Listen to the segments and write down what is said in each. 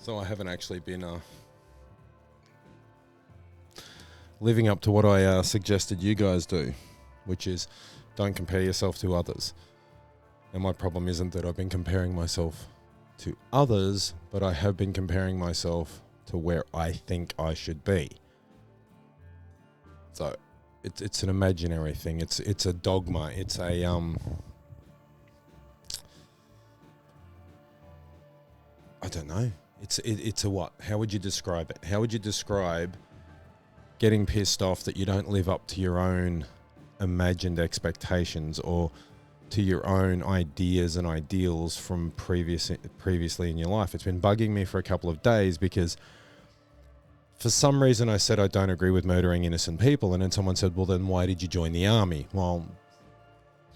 So I haven't actually been living up to what I suggested you guys do, which is don't compare yourself to others. And my problem isn't that I've been comparing myself to others, but I have been comparing myself to where I think I should be. So it's an imaginary thing. It's a dogma. It's a I don't know. It's a what? How would you describe it? How would you describe getting pissed off that you don't live up to your own imagined expectations or to your own ideas and ideals from previously in your life? It's been bugging me for a couple of days because for some reason I said I don't agree with murdering innocent people, and then someone said, well, then why did you join the army? Well,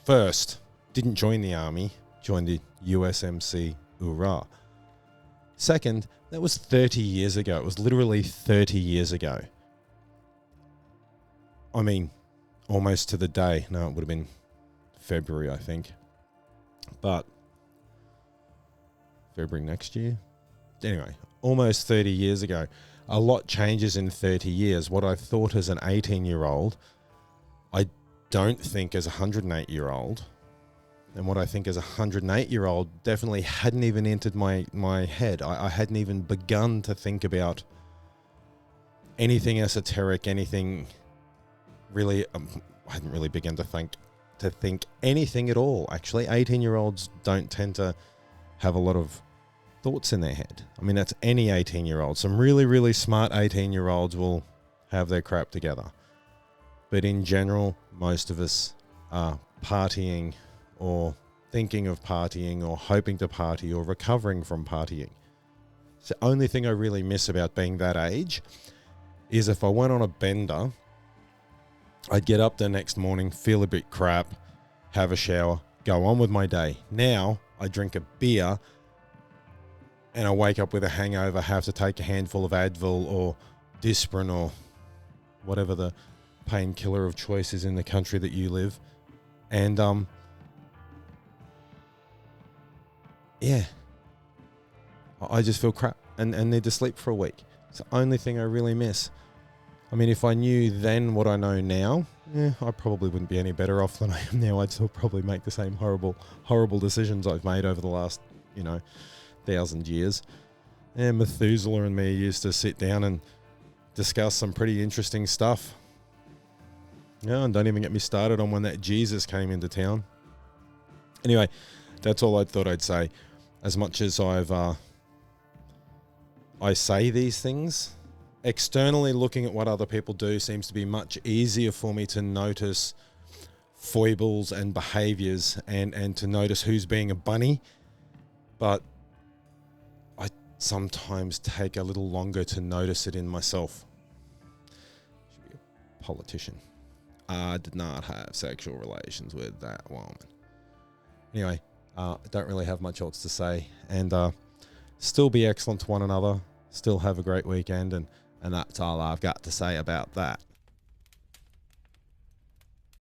first, didn't join the army, joined the USMC URA. Second, that was 30 years ago. It was literally 30 years ago. I mean, almost to the day. No, it would have been February, I think. But February next year? Anyway, almost 30 years ago. A lot changes in 30 years. What I thought as an 18-year-old, I don't think as a 108-year-old. And what I think as a 108-year-old definitely hadn't even entered my head. I hadn't even begun to think about anything esoteric, anything really. I hadn't really begun to think anything at all. Actually, 18-year-olds don't tend to have a lot of thoughts in their head. I mean, that's any 18-year-old. Some really, really smart 18-year-olds will have their crap together. But in general, most of us are partying or thinking of partying or hoping to party or recovering from partying. It's the only thing I really miss about being that age is if I went on a bender, I'd get up the next morning, feel a bit crap, have a shower, go on with my day. Now I drink a beer and I wake up with a hangover, have to take a handful of Advil or Disprin or whatever the painkiller of choice is in the country that you live. And yeah, I just feel crap and need to sleep for a week. It's the only thing I really miss. I mean, if I knew then what I know now, I probably wouldn't be any better off than I am now. I'd still probably make the same horrible decisions I've made over the last, 1,000 years. And Methuselah and me used to sit down and discuss some pretty interesting stuff. Yeah, and don't even get me started on when that Jesus came into town. Anyway, that's all I thought I'd say. As much as I say these things, externally looking at what other people do seems to be much easier for me to notice foibles and behaviors and to notice who's being a bunny. But I sometimes take a little longer to notice it in myself. Should be a politician. I did not have sexual relations with that woman. Anyway, I don't really have much else to say, and still be excellent to one another, still have a great weekend, and that's all I've got to say about that.